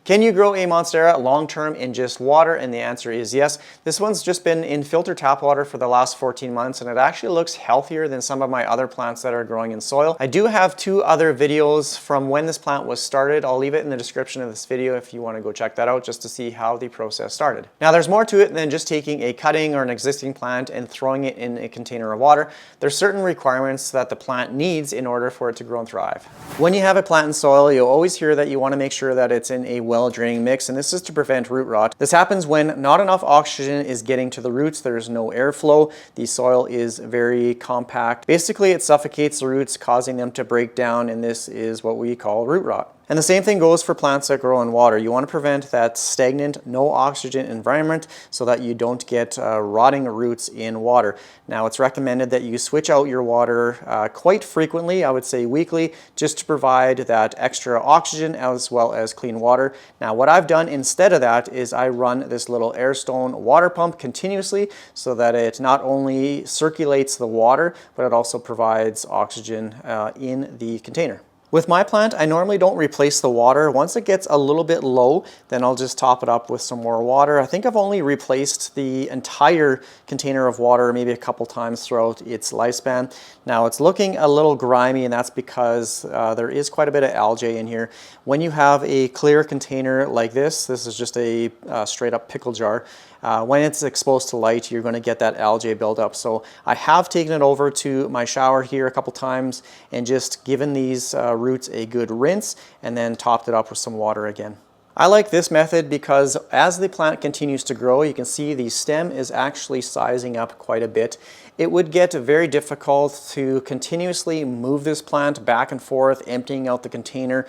Can you grow a monstera long-term in just water? And the answer is yes. This one's just been in filtered tap water for the last 14 months, and it actually looks healthier than some of my other plants that are growing in soil. I do have 2 other videos from when this plant was started. I'll leave it in the description of this video if you want to go check that out just to see how the process started. Now, there's more to it than just taking a cutting or an existing plant and throwing it in a container of water. There's certain requirements that the plant needs in order for it to grow and thrive. When you have a plant in soil, you'll always hear that you want to make sure that it's in a well-draining mix, and this is to prevent root rot. This happens when not enough oxygen is getting to the roots. There's no airflow. The soil is very compact. Basically, it suffocates the roots, causing them to break down, and this is what we call root rot. And the same thing goes for plants that grow in water. You want to prevent that stagnant, no oxygen environment so that you don't get rotting roots in water. Now, it's recommended that you switch out your water quite frequently, I would say weekly, just to provide that extra oxygen as well as clean water. Now, what I've done instead of that is I run this little Airstone water pump continuously so that it not only circulates the water, but it also provides oxygen in the container. With my plant, I normally don't replace the water. Once it gets a little bit low, then I'll just top it up with some more water. I think I've only replaced the entire container of water maybe a couple times throughout its lifespan. Now, it's looking a little grimy, and that's because there is quite a bit of algae in here. When you have a clear container like this is just a straight up pickle jar. When it's exposed to light, you're going to get that algae buildup. So I have taken it over to my shower here a couple times and just given these roots a good rinse and then topped it up with some water again. I like this method because as the plant continues to grow, you can see the stem is actually sizing up quite a bit. It would get very difficult to continuously move this plant back and forth, emptying out the container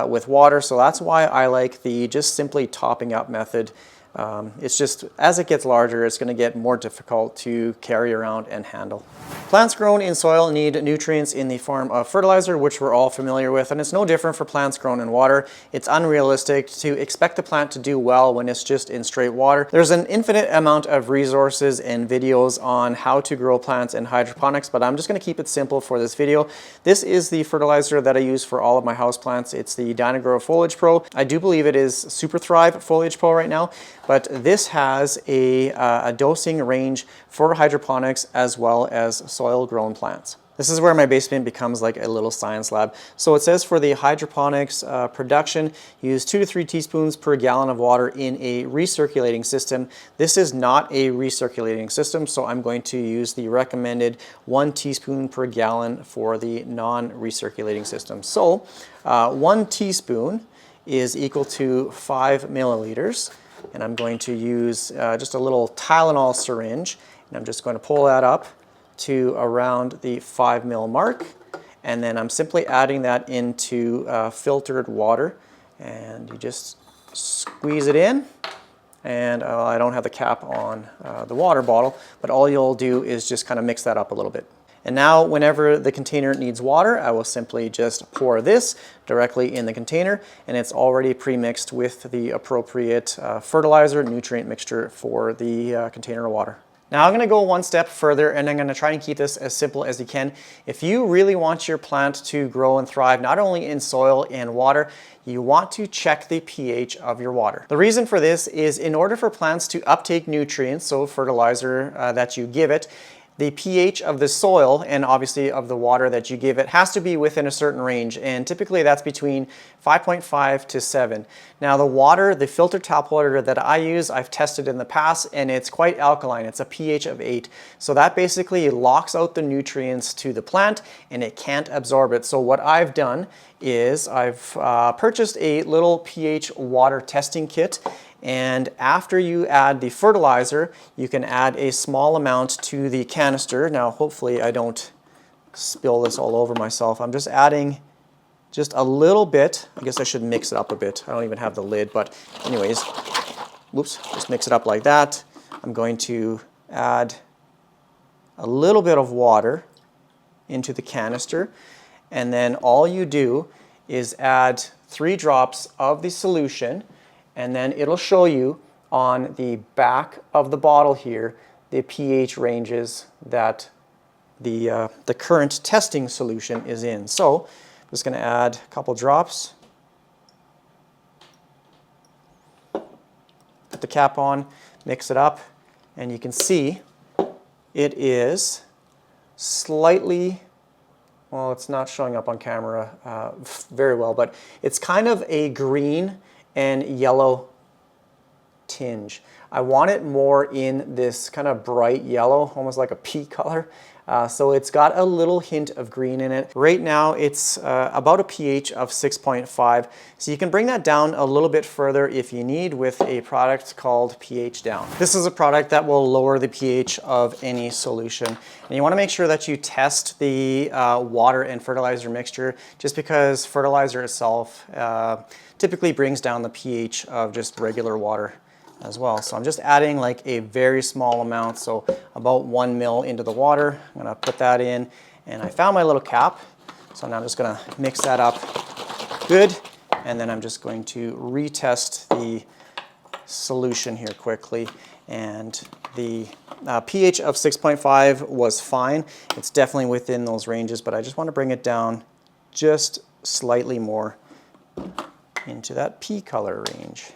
with water. So that's why I like the just simply topping up method. It's just, as it gets larger, it's going to get more difficult to carry around and handle. Plants grown in soil need nutrients in the form of fertilizer, which we're all familiar with, and it's no different for plants grown in water. It's unrealistic to expect a plant to do well when it's just in straight water. There's an infinite amount of resources and videos on how to grow plants in hydroponics, but I'm just going to keep it simple for this video. This is the fertilizer that I use for all of my houseplants. It's the Dynagrow Foliage Pro. I do believe it is Super Thrive Foliage Pro right now, but this has a dosing range for hydroponics as well as soil-grown plants. This is where my basement becomes like a little science lab. So it says for the hydroponics production, use 2 to 3 teaspoons per gallon of water in a recirculating system. This is not a recirculating system, so I'm going to use the recommended 1 teaspoon per gallon for the non-recirculating system. So 1 teaspoon is equal to 5 milliliters. And I'm going to use just a little Tylenol syringe, and I'm just going to pull that up to around the 5 ml mark, and then I'm simply adding that into filtered water, and you just squeeze it in. And I don't have the cap on the water bottle, but all you'll do is just kind of mix that up a little bit. And now whenever the container needs water, I will simply just pour this directly in the container, and it's already pre-mixed with the appropriate fertilizer nutrient mixture for the container of water. Now I'm going to go one step further, and I'm going to try and keep this as simple as you can. If you really want your plant to grow and thrive, not only in soil and water, you want to check the pH of your water. The reason for this is in order for plants to uptake nutrients, so fertilizer that you give it, the pH of the soil and obviously of the water that you give it has to be within a certain range, and typically that's between 5.5 to 7. Now the water, the filtered tap water that I use, I've tested in the past, and it's quite alkaline. It's a pH of 8. So that basically locks out the nutrients to the plant and it can't absorb it. So what I've done is I've purchased a little pH water testing kit. And after you add the fertilizer, you can add a small amount to the canister. Now, hopefully I don't spill this all over myself. I'm just adding just a little bit. I guess I should mix it up a bit. I don't even have the lid, but anyways, whoops, just mix it up like that. I'm going to add a little bit of water into the canister, and then all you do is add 3 drops of the solution, and then it'll show you on the back of the bottle here the pH ranges that the current testing solution is in. So I'm just going to add a couple drops. put the cap on, mix it up, and you can see it is slightly, well, it's not showing up on camera very well, but it's kind of a green and yellow tinge. I want it more in this kind of bright yellow, almost like a pea color. So it's got a little hint of green in it. Right now it's about a pH of 6.5. So you can bring that down a little bit further if you need with a product called pH Down. This is a product that will lower the pH of any solution. And you want to make sure that you test the water and fertilizer mixture, just because fertilizer itself typically brings down the pH of just regular water as well. So I'm just adding like a very small amount, so about 1 ml into the water. I'm gonna put that in, and I found my little cap. So now I'm just gonna mix that up good, and then I'm just going to retest the solution here quickly. And the pH of 6.5 was fine. It's definitely within those ranges, but I just want to bring it down just slightly more into that pea color range.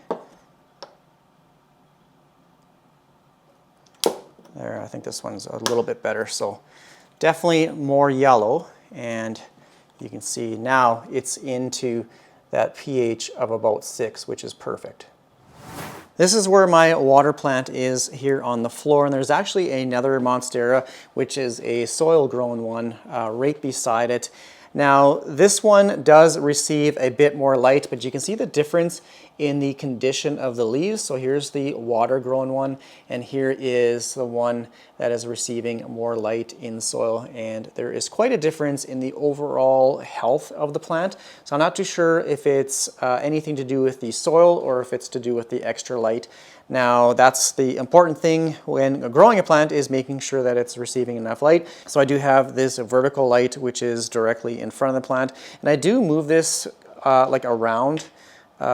There, I think this one's a little bit better. So definitely more yellow, and you can see now it's into that pH of about 6, which is perfect. This is where my water plant is here on the floor, and there's actually another monstera, which is a soil grown one right beside it. Now this one does receive a bit more light, but you can see the difference in the condition of the leaves. So here's the water grown one, and here is the one that is receiving more light in soil, and there is quite a difference in the overall health of the plant. So I'm not too sure if it's anything to do with the soil or if it's to do with the extra light. Now that's the important thing when growing a plant, is making sure that it's receiving enough light. So I do have this vertical light which is directly in front of the plant, and I do move this like around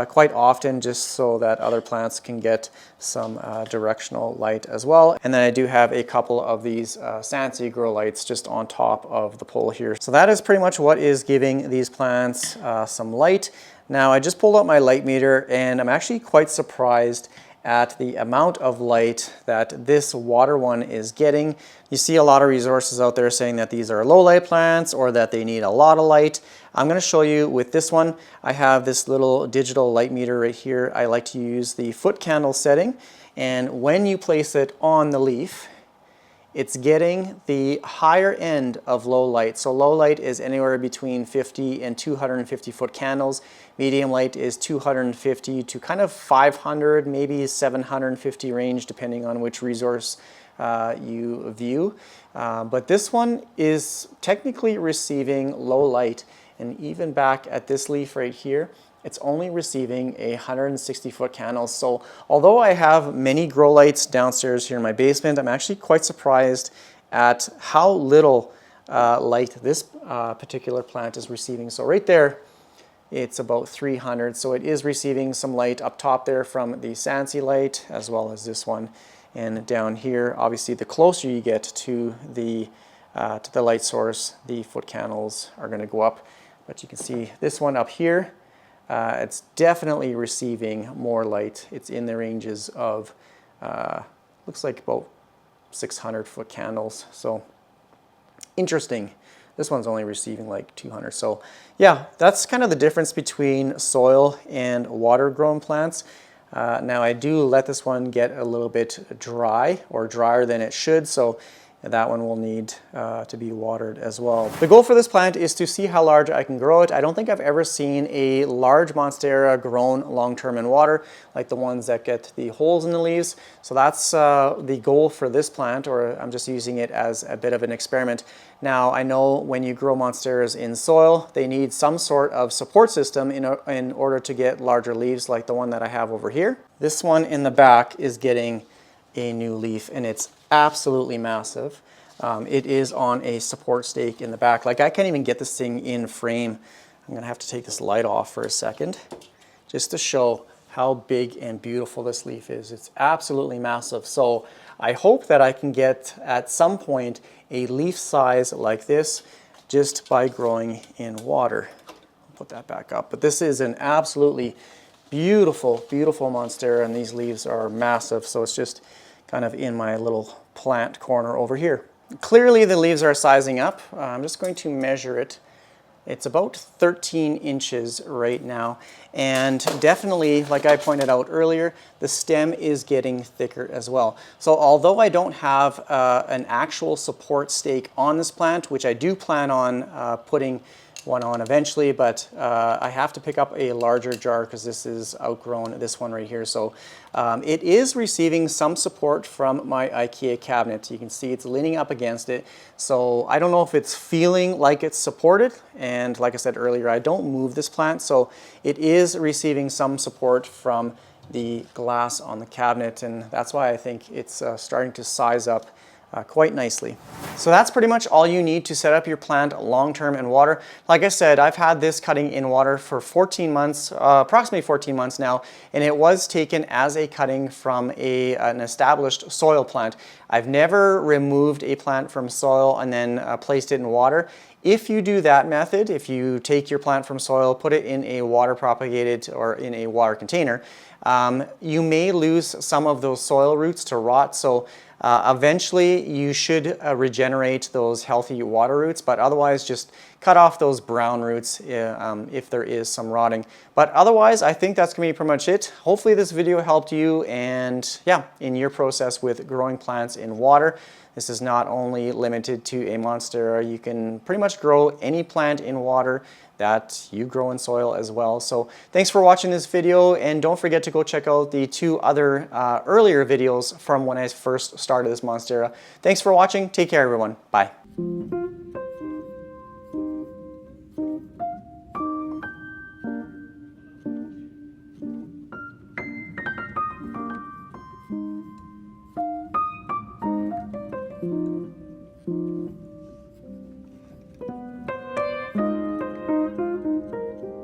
quite often, just so that other plants can get some directional light as well. And then I do have a couple of these Sansi grow lights just on top of the pole here. So that is pretty much what is giving these plants some light. Now I just pulled out my light meter, and I'm actually quite surprised at the amount of light that this water one is getting. You see a lot of resources out there saying that these are low light plants or that they need a lot of light. I'm going to show you with this one. I have this little digital light meter right here. I like to use the foot candle setting, and when you place it on the leaf, it's getting the higher end of low light. So low light is anywhere between 50 and 250 foot candles. Medium light is 250 to kind of 500, maybe 750 range, depending on which resource you view. But this one is technically receiving low light, and even back at this leaf right here, it's only receiving a 160 foot candle. So although I have many grow lights downstairs here in my basement, I'm actually quite surprised at how little light this particular plant is receiving. So right there, it's about 300. So it is receiving some light up top there from the Sansi light, as well as this one. And down here, obviously the closer you get to the light source, the foot candles are going to go up. But you can see this one up here, it's definitely receiving more light. It's in the ranges of, looks like about 600 foot candles. So interesting. This one's only receiving like 200. So yeah, that's kind of the difference between soil and water grown plants. Now I do let this one get a little bit dry, or drier than it should. So that one will need to be watered as well. The goal for this plant is to see how large I can grow it. I don't think I've ever seen a large monstera grown long-term in water, like the ones that get the holes in the leaves. So that's the goal for this plant, or I'm just using it as a bit of an experiment. Now I know when you grow monsteras in soil, they need some sort of support system in order to get larger leaves, like the one that I have over here. This one in the back is getting a new leaf, and it's absolutely massive. It is on a support stake in the back. Like, I can't even get this thing in frame. I'm gonna have to take this light off for a second just to show how big and beautiful this leaf is. It's absolutely massive. So I hope that I can get at some point a leaf size like this just by growing in water. I'll put that back up. But this is an absolutely Beautiful, beautiful monstera, and these leaves are massive, so it's just kind of in my little plant corner over here. Clearly the leaves are sizing up. I'm just going to measure it. It's about 13 inches right now, and definitely, like I pointed out earlier, the stem is getting thicker as well. So although I don't have an actual support stake on this plant, which I do plan on putting one on eventually, but I have to pick up a larger jar because this is outgrown, this one right here. So it is receiving some support from my IKEA cabinet. You can see it's leaning up against it. So I don't know if it's feeling like it's supported. And like I said earlier, I don't move this plant. So it is receiving some support from the glass on the cabinet. And that's why I think it's starting to size up quite nicely. So that's pretty much all you need to set up your plant long-term in water. Like I said, I've had this cutting in water for 14 months, approximately 14 months now, and it was taken as a cutting from an established soil plant. I've never removed a plant from soil and then placed it in water. If you do that method, if you take your plant from soil, put it in a water propagated or in a water container, you may lose some of those soil roots to rot. So eventually you should regenerate those healthy water roots, but otherwise just cut off those brown roots if there is some rotting. But otherwise, I think that's going to be pretty much it. Hopefully this video helped you and yeah, in your process with growing plants in water. This is not only limited to a monstera. You can pretty much grow any plant in water that you grow in soil as well. So thanks for watching this video, and don't forget to go check out the 2 other earlier videos from when I first started this monstera. Thanks for watching. Take care, everyone. Bye.